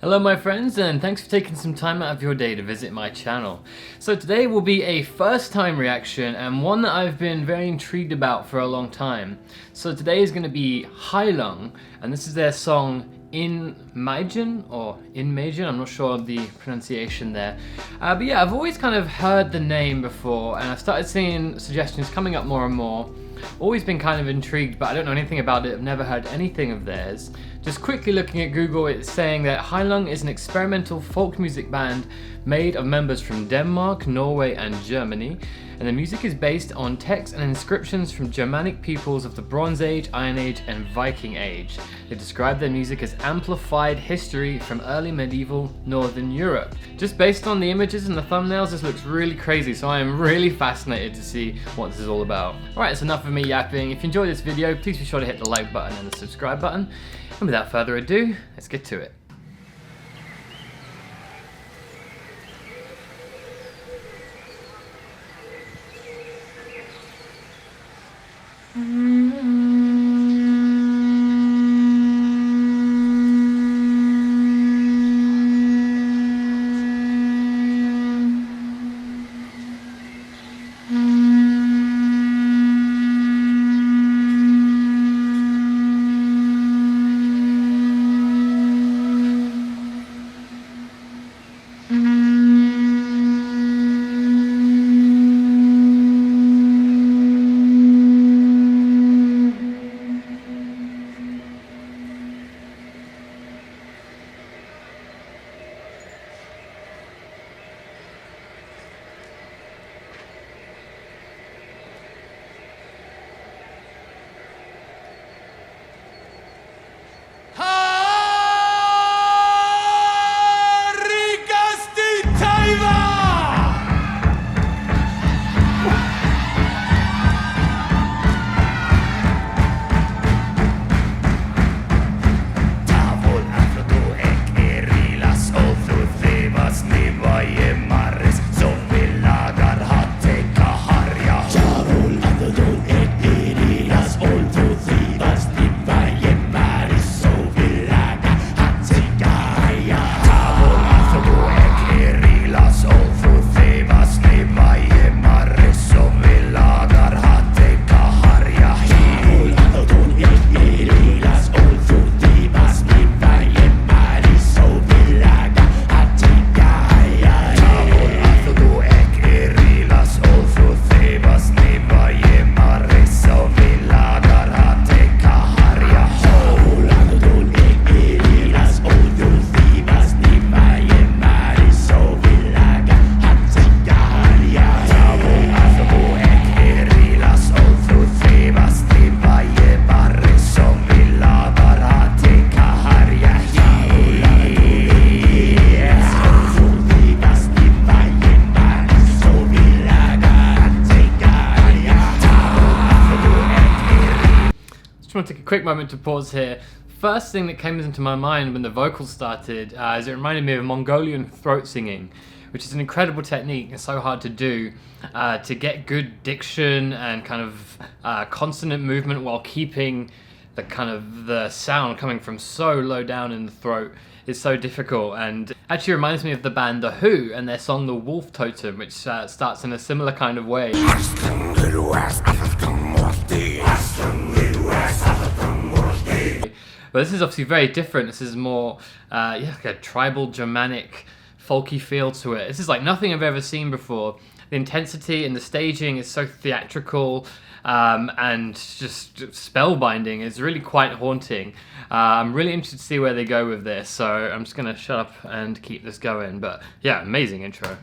Hello my friends, and thanks for taking some time out of your day to visit my channel. So today will be a first time reaction and one that I've been very intrigued about for a long time. So today is going to be Heilung, and this is their song in Maidjan, or in Maidjan, I'm not sure the pronunciation there. But yeah, I've always kind of heard the name before and I've started seeing suggestions coming up more and more. Always been kind of intrigued, but I don't know anything about it. I've never heard anything of theirs. Just quickly looking at Google, it's saying that Heilung is an experimental folk music band made of members from Denmark, Norway and Germany, and the music is based on texts and inscriptions from Germanic peoples of the Bronze Age, Iron Age and Viking Age. They describe their music as amplified history from early medieval Northern Europe. Just based on the images and the thumbnails, this looks really crazy, so I am really fascinated to see what this is all about. Alright, that's enough of me yapping. If you enjoyed this video, please be sure to hit the like button and the subscribe button. And without further ado, let's get to it. I want to take a quick moment to pause here. First thing that came into my mind when the vocals started is it reminded me of Mongolian throat singing, which is an incredible technique. It's so hard to do, to get good diction and kind of consonant movement while keeping the sound coming from so low down in the throat is so difficult, and actually reminds me of the band The Who and their song The Wolf Totem, which starts in a similar kind of way. But this is obviously very different. This is more like a tribal Germanic folky feel to it. This is like nothing I've ever seen before. The intensity and the staging is so theatrical and just spellbinding. It's really quite haunting. I'm really interested to see where they go with this, so I'm just gonna shut up and keep this going. But yeah, amazing intro.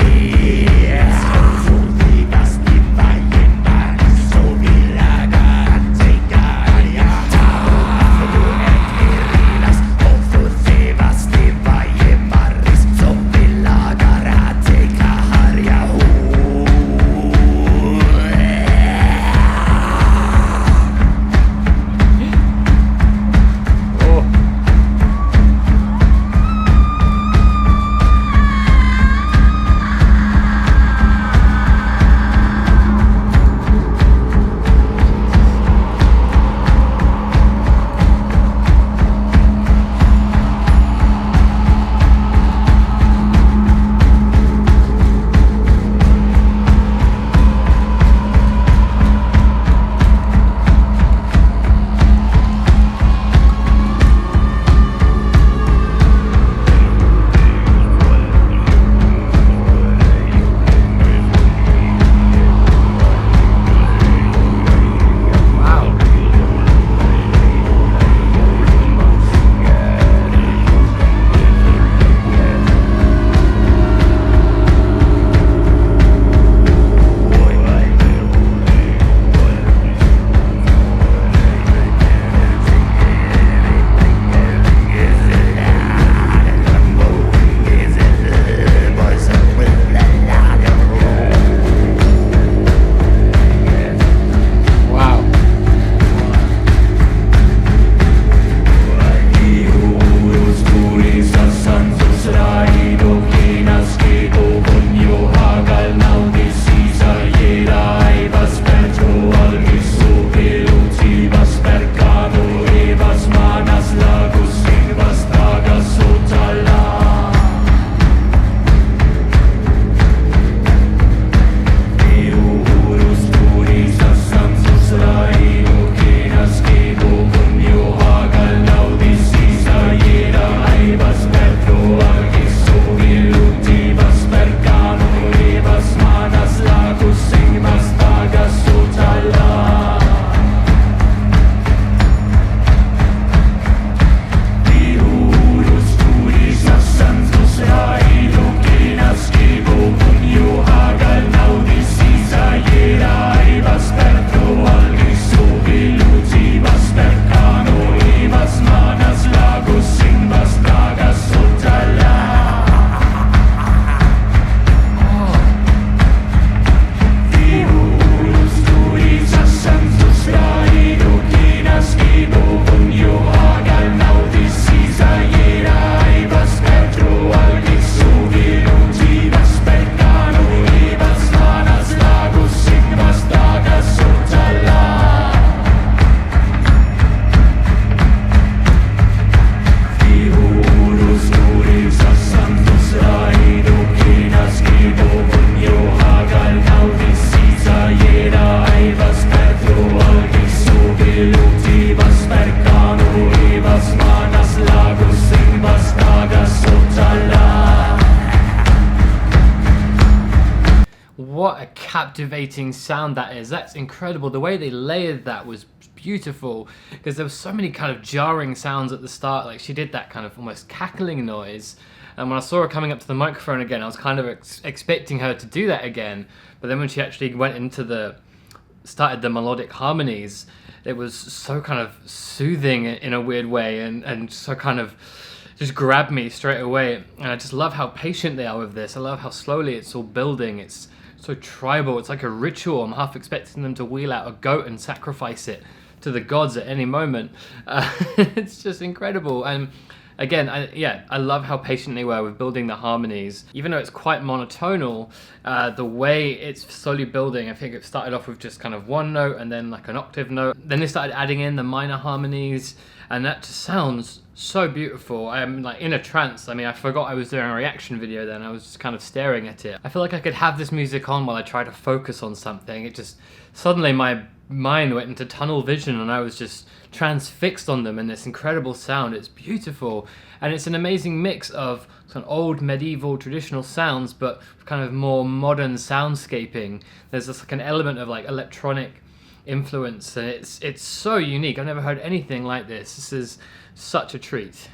what a captivating sound that is. That's incredible. The way they layered that was beautiful, because there were so many kind of jarring sounds at the start. Like she did that kind of almost cackling noise, and when I saw her coming up to the microphone again, I was kind of expecting her to do that again. But then when she actually went into started the melodic harmonies, it was so kind of soothing in a weird way, and so kind of just grabbed me straight away. And I just love how patient they are with this. I love how slowly it's all building. It's so tribal. It's like a ritual. I'm half expecting them to wheel out a goat and sacrifice it to the gods at any moment. It's just incredible. And again, I love how patient they were with building the harmonies. Even though it's quite monotonal, the way it's slowly building, I think it started off with just kind of one note and then like an octave note. Then they started adding in the minor harmonies, and that just sounds so beautiful. I'm like in a trance. I mean, I forgot I was doing a reaction video then. I was just kind of staring at it. I feel like I could have this music on while I try to focus on something. It just, suddenly my mind went into tunnel vision and I was just transfixed on them and this incredible sound. It's beautiful, and it's an amazing mix of some old medieval traditional sounds but kind of more modern soundscaping. There's just like an element of like electronic influence, and it's so unique. I've never heard anything like this. This is such a treat.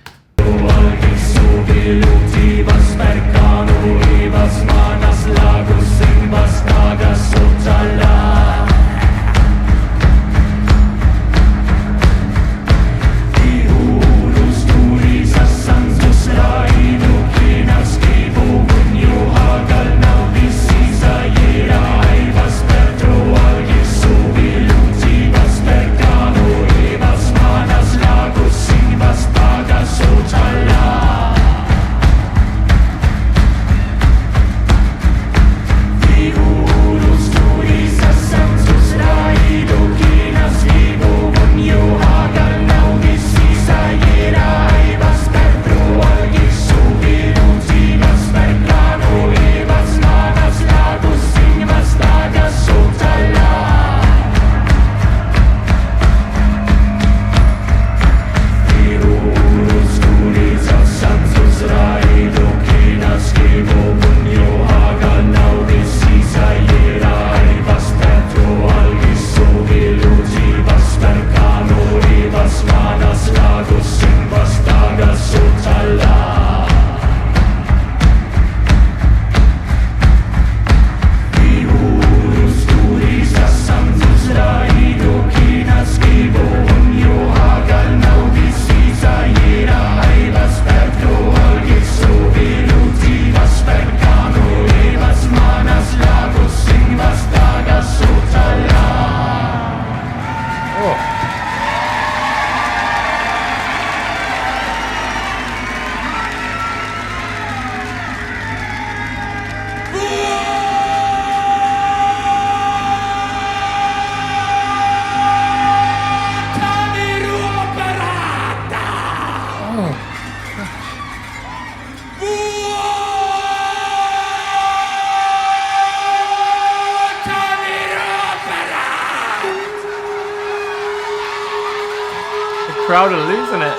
Crowd are losing it.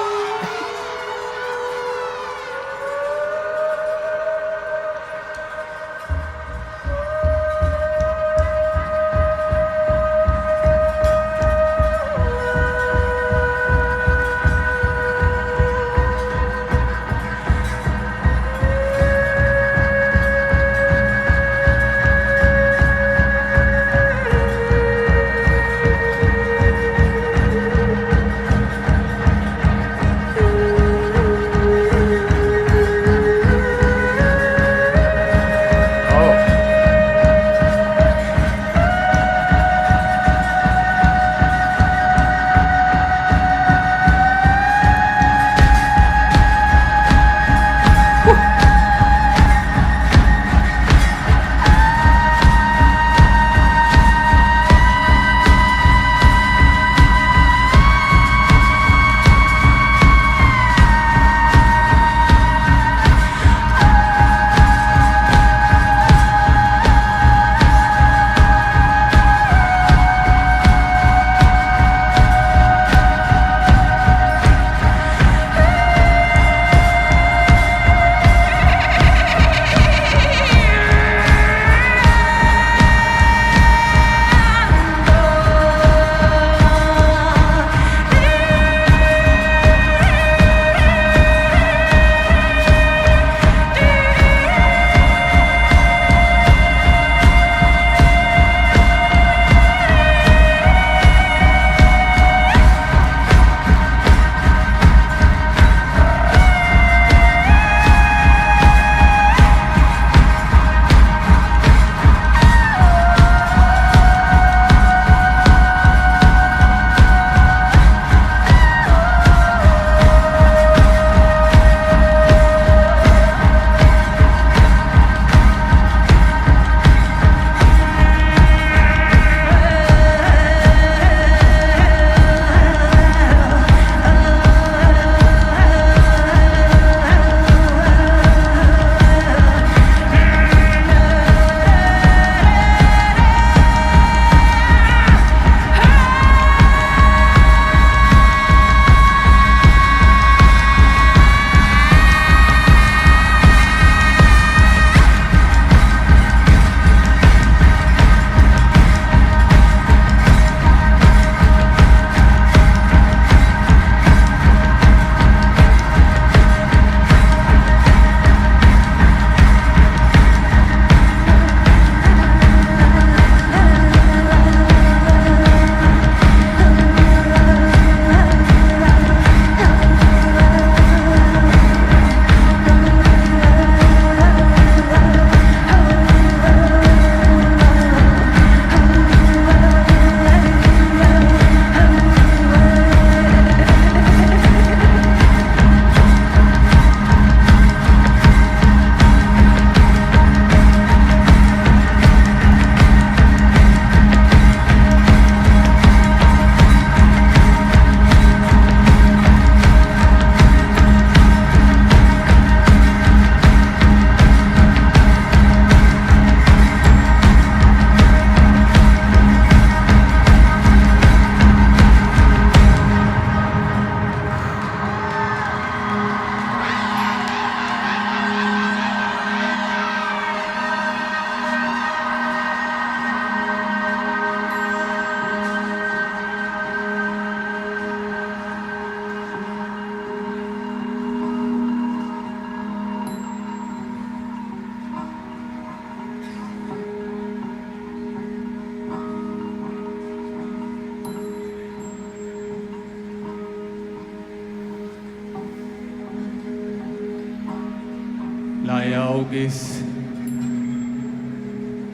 Lajaugis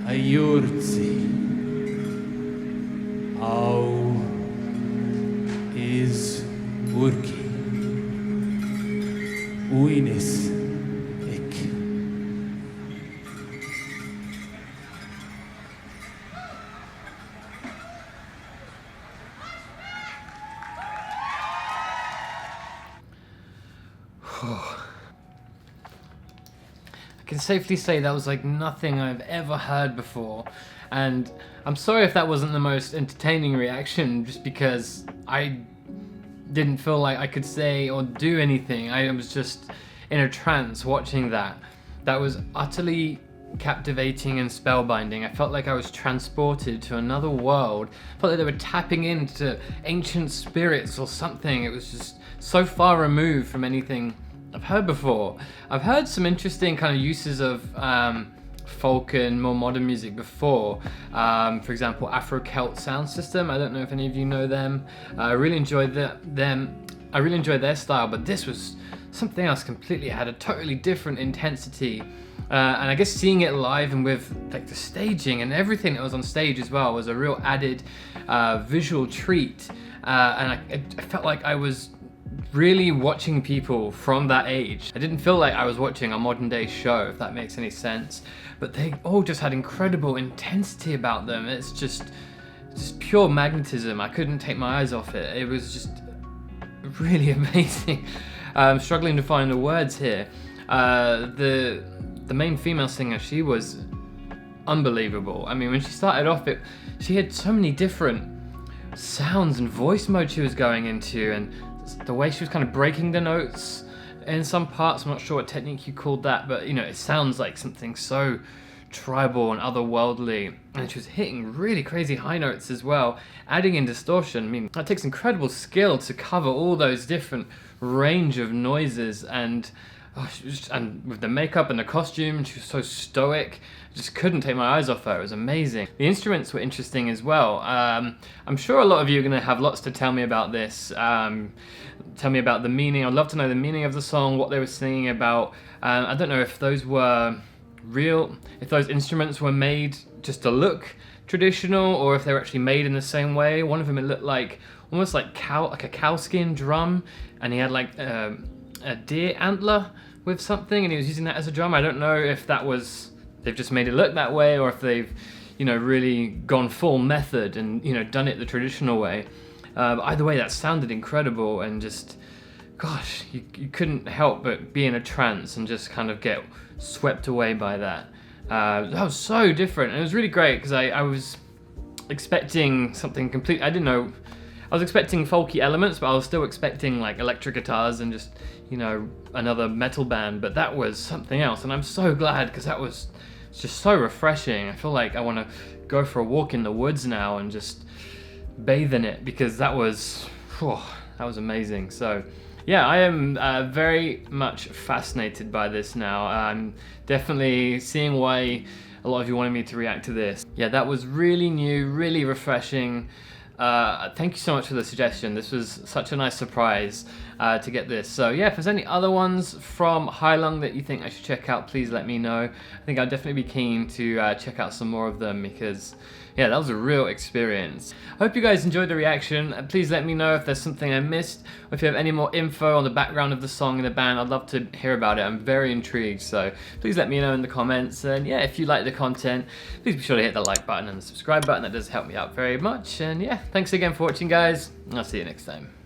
Ayurzi Au is Urki Uinis Ik. I can safely say that was like nothing I've ever heard before, and I'm sorry if that wasn't the most entertaining reaction, just because I didn't feel like I could say or do anything. I was just in a trance watching that. That was utterly captivating and spellbinding. I felt like I was transported to another world. I felt like they were tapping into ancient spirits or something. It was just so far removed from anything I've heard before. I've heard some interesting kind of uses of folk and more modern music before. For example, Afro-Celt sound system. I don't know if any of you know them. I really enjoyed them. I really enjoyed their style, but this was something else completely. It had a totally different intensity. And I guess seeing it live and with like the staging and everything that was on stage as well was a real added visual treat. And I felt like I was really watching people from that age. I didn't feel like I was watching a modern day show, if that makes any sense. But they all just had incredible intensity about them. It's just pure magnetism. I couldn't take my eyes off it. It was just really amazing. I'm struggling to find the words here. The main female singer, she was unbelievable. I mean, when she started off, she had so many different sounds and voice mode she was going into, and the way she was kind of breaking the notes in some parts. I'm not sure what technique you called that, but you know, it sounds like something so tribal and otherworldly. And she was hitting really crazy high notes as well, adding in distortion. I mean, that takes incredible skill to cover all those different range of noises. And and with the makeup and the costume, she was so stoic. I just couldn't take my eyes off her. It was amazing. The instruments were interesting as well. I'm sure a lot of you are going to have lots to tell me about this. Tell me about the meaning. I'd love to know the meaning of the song, what they were singing about. I don't know if those were real, if those instruments were made just to look traditional, or if they were actually made in the same way. One of them, it looked like almost like a cow skin drum, and he had like a deer antler with something, and he was using that as a drum. I don't know if that was, they've just made it look that way, or if they've, you know, really gone full method and, you know, done it the traditional way. But either way, that sounded incredible, and just, gosh, you couldn't help but be in a trance and just kind of get swept away by that. That was so different, and it was really great because I was expecting something complete. I didn't know. I was expecting folky elements, but I was still expecting like electric guitars and just, you know, another metal band. But that was something else, and I'm so glad, because that was just so refreshing. I feel like I want to go for a walk in the woods now and just bathe in it, because that was amazing. So yeah, I am very much fascinated by this now. I'm definitely seeing why a lot of you wanted me to react to this. Yeah, that was really new, really refreshing. Thank you so much for the suggestion. This was such a nice surprise to get this. So yeah, if there's any other ones from Heilung that you think I should check out, please let me know. I think I'd definitely be keen to check out some more of them, because yeah, that was a real experience. I hope you guys enjoyed the reaction. Please let me know if there's something I missed, or if you have any more info on the background of the song and the band. I'd love to hear about it. I'm very intrigued, so please let me know in the comments. And yeah, if you like the content, please be sure to hit the like button and the subscribe button. That does help me out very much. And yeah, thanks again for watching, guys. I'll see you next time.